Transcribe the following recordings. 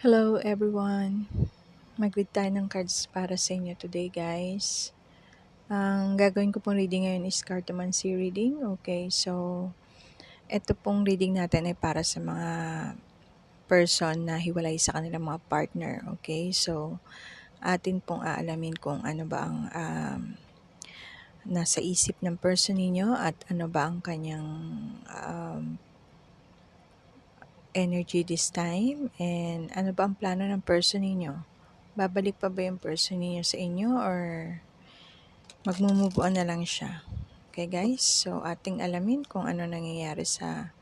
Hello everyone! Mag-read tayo ng cards para sa inyo today guys. Ang gagawin ko pong reading ngayon is Cartomancy reading. Okay, so ito pong reading natin ay para sa mga person na hiwalay sa kanilang mga partner. Okay, so atin pong aalamin kung ano ba ang nasa isip ng person ninyo at ano ba ang kanyang energy this time and ano ba ang plano ng person ninyo. Babalik pa ba yung person ninyo sa inyo or magmo-move on na lang siya? Okay guys, so ating alamin kung ano nangyayari sa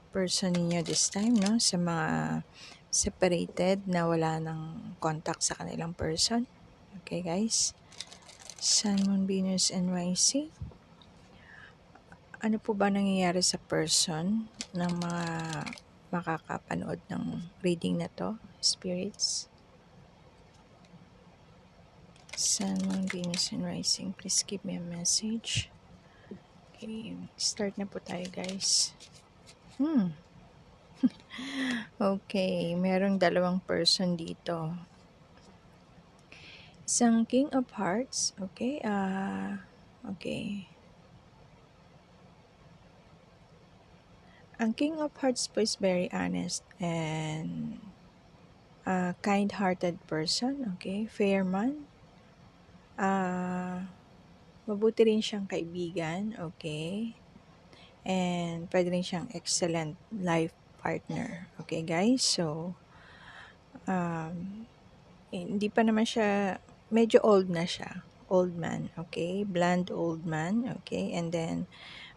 person ninyo this time, no? Sa mga separated na wala ng contact sa kanilang person. Okay guys, Sun, Moon, Venus, and Rising. Ano po ba nangyayari sa person ng mga makakapanood ng reading na to, spirits? Sun, Moon, Venus, and Rising, please give me a message. Okay, start na po tayo guys. Okay, merong dalawang person dito. Isang King of Hearts, okay, okay. Ang King of Hearts po is very honest and kind-hearted person, okay, fair man. Mabuti rin siyang kaibigan, okay, and pwede rin siyang excellent life partner, okay guys. So, hindi pa naman siya, medyo old na siya, old man, okay, blonde old man, okay, and then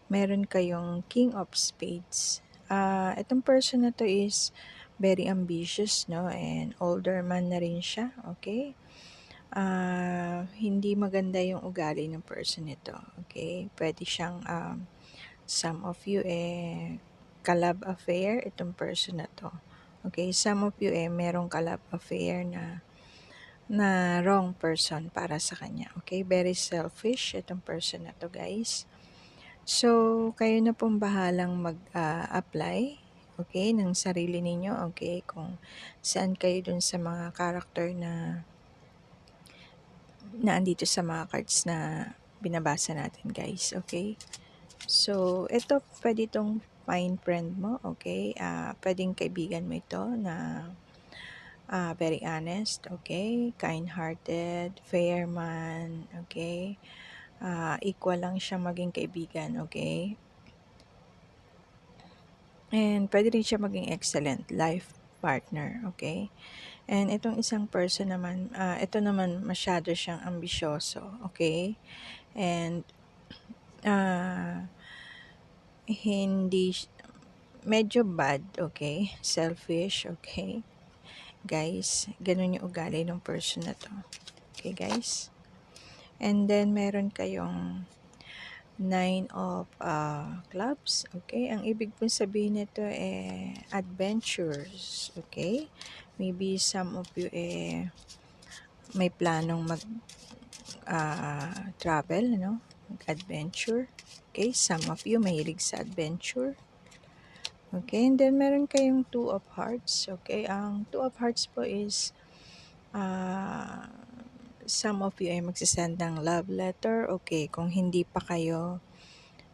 meron kayong King of Spades. Itong person na to is very ambitious, no, and older man na rin siya, okay. Hindi maganda yung ugali ng person nito, okay. Pwede siyang some of you kalab affair itong person na to, okay. Some of you merong kalab affair na wrong person para sa kanya, okay. Very selfish itong person na to guys. So kayo na pong bahalang mag-apply, okay, ng sarili ninyo, okay, kung saan kayo dun sa mga character na andito sa mga cards na binabasa natin guys, okay. So ito, pwede itong fine friend mo, okay, pwedeng kaibigan mo ito na very honest, okay, kind-hearted, fair man, okay, equal lang siya maging kaibigan, okay, and pwede rin siya maging excellent life partner, okay. And itong isang person naman, ito naman masyado siyang ambisyoso, okay, and hindi medyo bad, okay, selfish, okay guys, ganun yung ugali ng person na to, okay guys. And then meron kayong 9 of clubs, okay. Ang ibig pong sabihin nito adventures, okay. Maybe some of you may planong mag travel, no, mag-adventure, okay. Some of you mahilig sa adventure, okay. And then meron kayong 2 of hearts, okay. Ang 2 of hearts po is some of you ay magsisend ng love letter, okay. Kung hindi pa kayo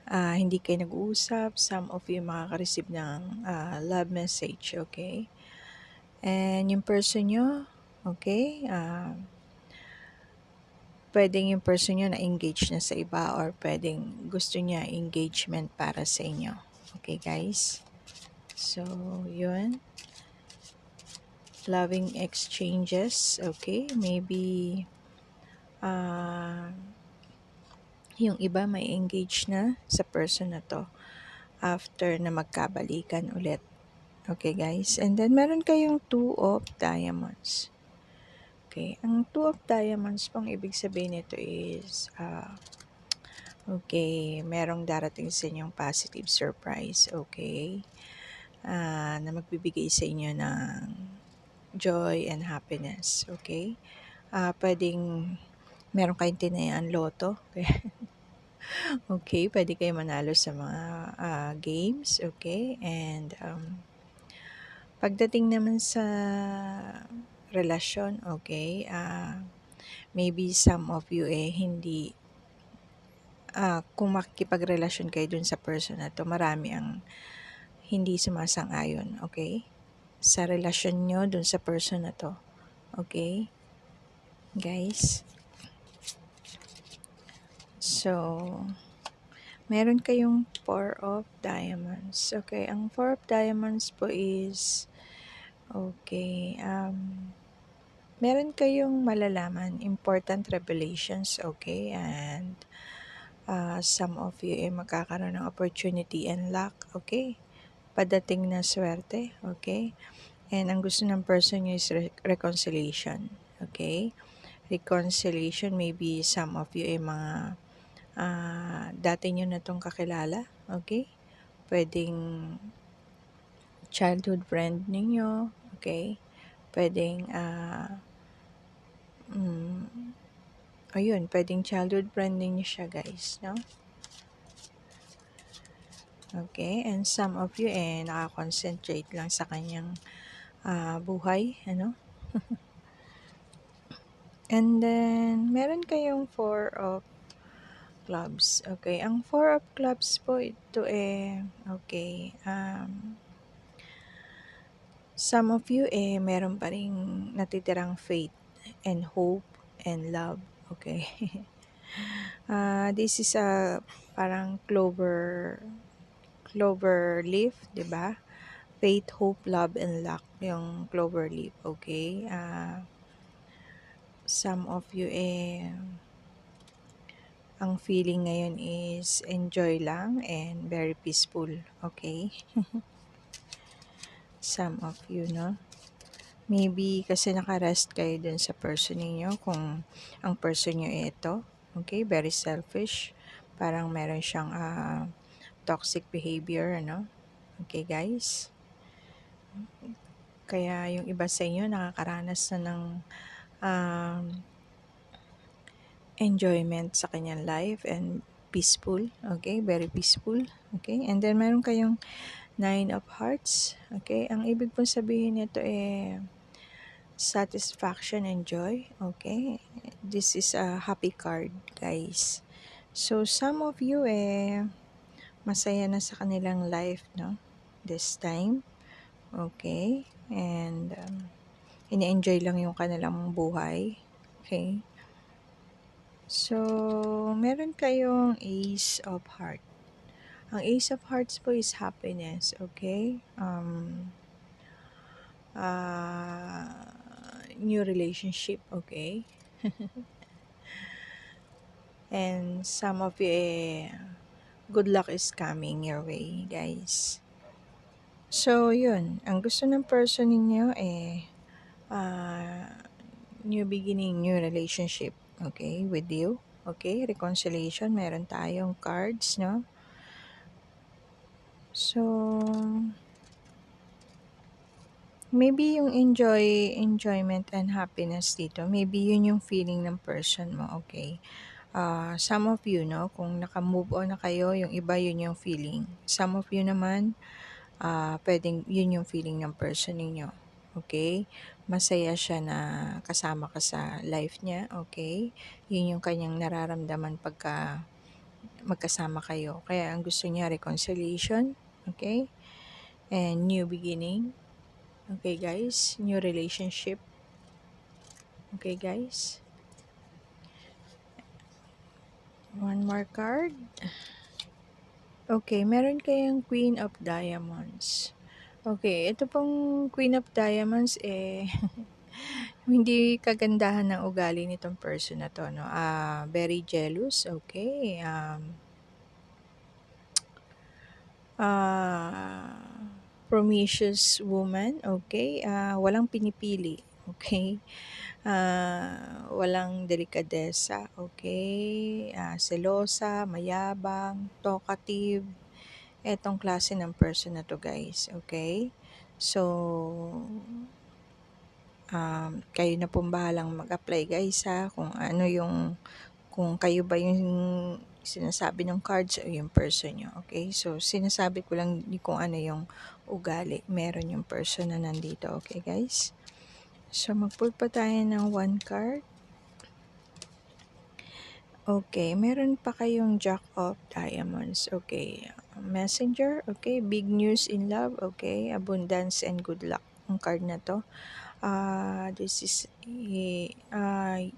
hindi kayo nag-uusap, some of you makaka-receive ng love message, okay. And yung person nyo, okay, pwedeng yung person nyo na-engage na sa iba or pwedeng gusto niya engagement para sa inyo, okay guys. So yun, loving exchanges, okay. Maybe yung iba may engage na sa person na to after na magkabalikan ulit, okay guys. And then meron kayong 2 of diamonds, okay. Ang 2 of diamonds pong ibig sabihin nito is okay, merong darating sa inyong positive surprise, okay, na magbibigay sa inyo ng joy and happiness, okay. Pwedeng meron kayong tinayaan loto, okay, pwede kayo manalo sa mga games, okay. And Pagdating naman sa relasyon, okay, maybe some of you hindi, kung makikipagrelasyon kayo dun sa person na 'to, marami ang hindi sumasang-ayon, okay, sa relasyon niyo dun sa person na 'to, okay, guys. So, meron kayong Four of Diamonds, okay. Ang Four of Diamonds po is, okay, meron kayong malalaman, important revelations, okay, and some of you magkakaroon ng opportunity and luck, okay, padating na swerte, okay, and ang gusto ng person nyo is reconciliation, okay, reconciliation, maybe some of you mga dati nyo na tong kakilala, okay, pwedeng childhood friend ninyo, okay, pwedeng ayun, pwedeng childhood friend ninyo siya, guys, no? Okay, and some of you naka-concentrate lang sa kanyang buhay, ano? And then, meron kayong Four of Clubs. Okay, ang Four of Clubs po ito okay, some of you meron pa ring natitirang faith and hope and love, okay. This is a parang clover leaf, 'di ba? Faith, hope, love, and luck, yung clover leaf, okay. Some of you ang feeling ngayon is enjoy lang and very peaceful, okay. Some of you, no? Maybe kasi nakarest kayo dun sa person niyo, kung ang person niyo ito, okay, very selfish, parang meron siyang toxic behavior, ano, okay, guys. Kaya yung iba sa inyo nakakaranas na ng enjoyment sa kanyang life and peaceful, okay, very peaceful, okay. And then meron kayong Nine of Hearts, okay. Ang ibig pong sabihin nito satisfaction and joy, okay. This is a happy card, guys. So some of you masaya na sa kanilang life, no, this time, okay. And ini-enjoy lang yung kanilang buhay, okay. So, meron kayong Ace of Heart. Ang Ace of Hearts po is happiness, okay? New relationship, okay? And some of you, good luck is coming your way, guys. So, yun. Ang gusto ng person ninyo new beginning, new relationship, okay, with you. Okay, reconciliation, meron tayong cards, no? So, maybe yung enjoyment and happiness dito, maybe yun yung feeling ng person mo, okay? Some of you, no, kung naka-move on na kayo, yung iba yun yung feeling. Some of you naman, pwedeng yun yung feeling ng person ninyo, okay? Masaya siya na kasama ka sa life niya, okay? Yun yung kanyang nararamdaman pagka magkasama kayo. Kaya ang gusto niya reconciliation, okay? And new beginning. Okay, guys, new relationship. Okay, guys. One more card. Okay, meron kayong Queen of Diamonds. Okay, ito pong Queen of Diamonds hindi kagandahan ng ugali nitong person na to, no? Very jealous, okay. Promiscuous woman, okay. Walang pinipili, okay. Walang delikadesa, okay. Selosa, mayabang, talkative. Etong klase ng person na to, guys, okay. So, kayo na pong bahalang mag-apply, guys, kung ano yung, kung kayo ba yung sinasabi ng cards o yung person nyo. Okay? So, sinasabi ko lang kung ano yung ugali. Meron yung person na nandito. Okay, guys? So, mag-pull pa tayo ng 1 card. Okay, meron pa kayong Jack of Diamonds. Okay, Messenger. Okay, big news in love. Okay, abundance and good luck. Ang card na to. This is a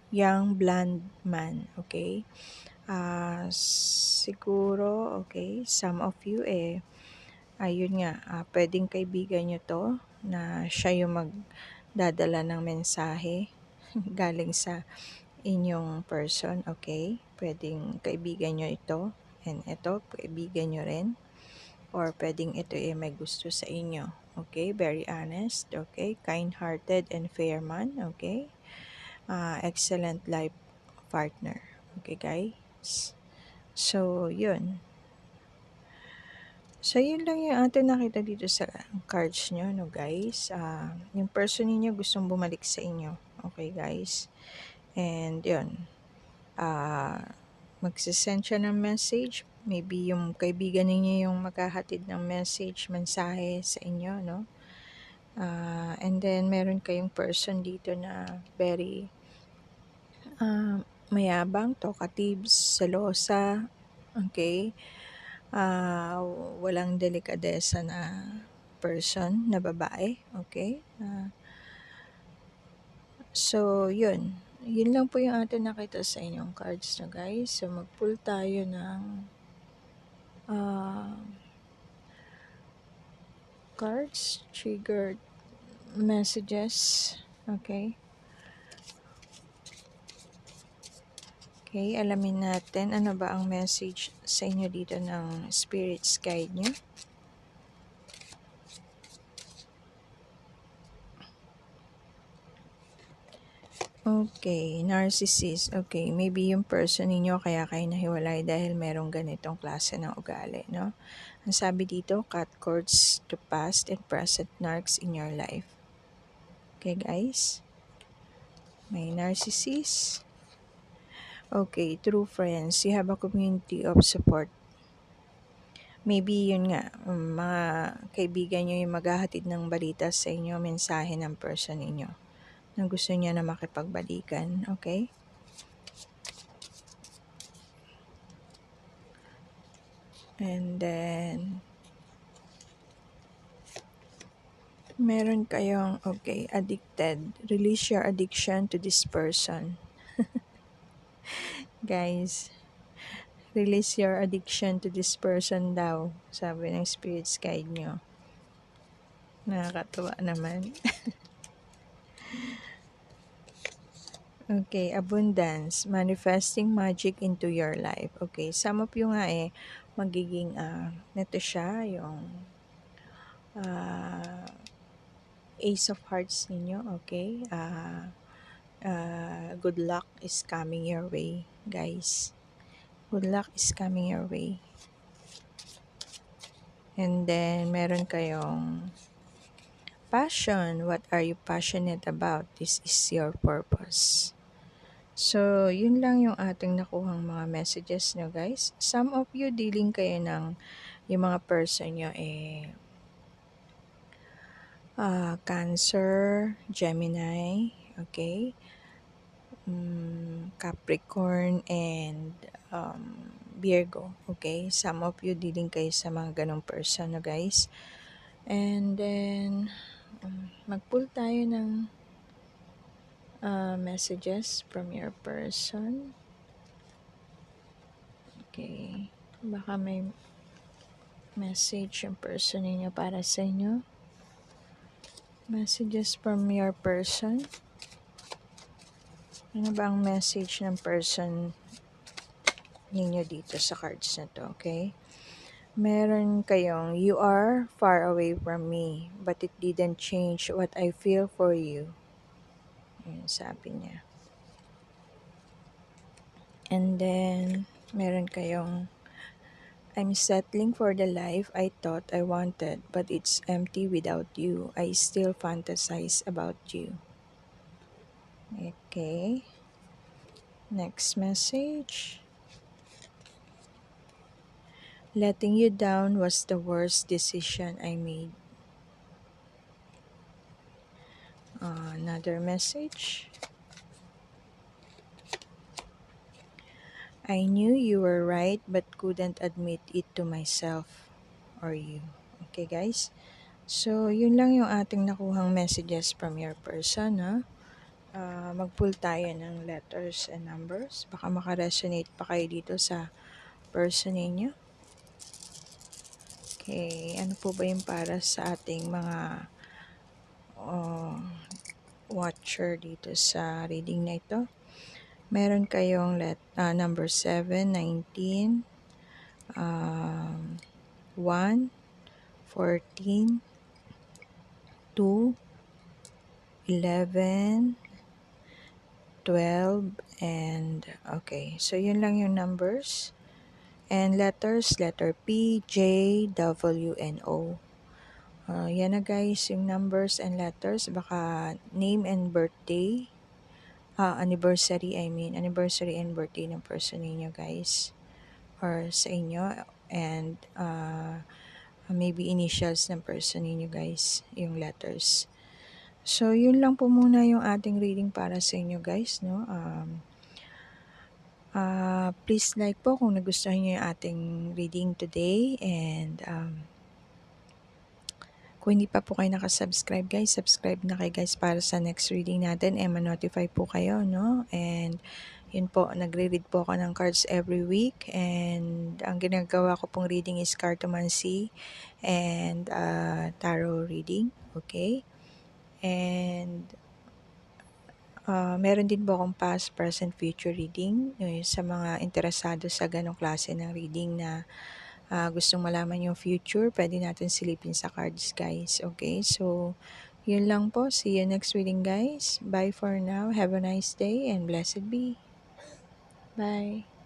young blonde man. Okay. Siguro, okay, some of you ayun nga, pwedeng kaibigan nyo to na siya yung magdadala ng mensahe galing sa inyong person, okay? Pwedeng kaibigan nyo ito, and ito, kaibigan nyo rin. Or pwedeng ito may gusto sa inyo, okay? Very honest, okay? Kind-hearted and fair man, okay? Excellent life partner, okay guys? So, yun. So, yun lang yung ating nakita dito sa cards nyo, no guys? Yung person niyo gustong bumalik sa inyo, okay guys? And yun, magsisend siya ng message. Maybe yung kaibigan ninyo yung maghahatid ng message, mensahe sa inyo, no? And then, meron kayong person dito na very mayabang, talkative, selosa, okay? Walang delikadesa na person, na babae, okay? So, yun. Yun lang po yung atin nakita sa inyong cards na guys. So, mag-pull tayo ng cards, triggered messages. Okay. Okay, alamin natin ano ba ang message sa inyo dito ng spirits guide nyo. Okay, narcissist. Okay, maybe yung person ninyo kaya kayo nahiwalay dahil merong ganitong klase ng ugali, no? Ang sabi dito, cut cords to past and present narcs in your life. Okay, guys? May narcissist. Okay, true friends. You have a community of support. Maybe yun nga, mga kaibigan nyo yung maghahatid ng balita sa inyo, mensahe ng person ninyo na gusto niya na makipagbalikan. Okay? And then, meron kayong, okay, addicted. Release your addiction to this person. Guys, release your addiction to this person daw, sabi ng spirits guide nyo. Nakakatuwa naman. Okay, abundance, manifesting magic into your life. Okay, some of you nga magiging, neto siya, yung Ace of Hearts ninyo, okay? Good luck is coming your way, guys. Good luck is coming your way. And then, meron kayong passion. What are you passionate about? This is your purpose. So, yun lang yung ating nakuhang mga messages nyo, guys. Some of you, dealing kayo ng yung mga person nyo Cancer, Gemini, okay? Capricorn, and Virgo, okay? Some of you, dealing kayo sa mga ganong person, no, guys. And then, mag-pull tayo ng messages from your person. Okay. Baka may message yung person ninyo para sa inyo. Messages from your person. Ano ba ang message ng person ninyo dito sa cards na to, okay? Meron kayong, you are far away from me, but it didn't change what I feel for you. Yun, sabi niya. And then, meron kayong, I'm settling for the life I thought I wanted, but it's empty without you. I still fantasize about you. Okay. Next message. Letting you down was the worst decision I made. Another message. I knew you were right but couldn't admit it to myself or you. Okay guys? So, yun lang yung ating nakuhang messages from your person. Ha? Mag-pull tayo ng letters and numbers. Baka makaresonate pa kayo dito sa person ninyo. Okay, ano po ba yung para sa ating mga watcher dito sa reading na ito? Meron kayong number 7, 19, 1, 14, 2, 11, 12, and okay. So, yun lang yung numbers. And letters, letter P, J, W, and O. Yan na guys, yung numbers and letters. Baka name and birthday. Anniversary and birthday ng person ninyo guys. Or sa inyo. And maybe initials ng person ninyo guys, yung letters. So, yun lang po muna yung ating reading para sa inyo guys, no? Please like po kung nagustuhan nyo yung ating reading today. And kung hindi pa po kayo nakasubscribe guys, subscribe na kayo guys para sa next reading natin. Ma-notify po kayo, no? And yun po, nagre-read po ako ng cards every week. And ang ginagawa ko pong reading is cartomancy and tarot reading. Okay? And meron din po akong past, present, future reading. Sa mga interesado sa ganong klase ng reading na gustong malaman yung future, pwede natin silipin sa cards guys. Okay, so yun lang po. See you next reading guys. Bye for now. Have a nice day and blessed be. Bye.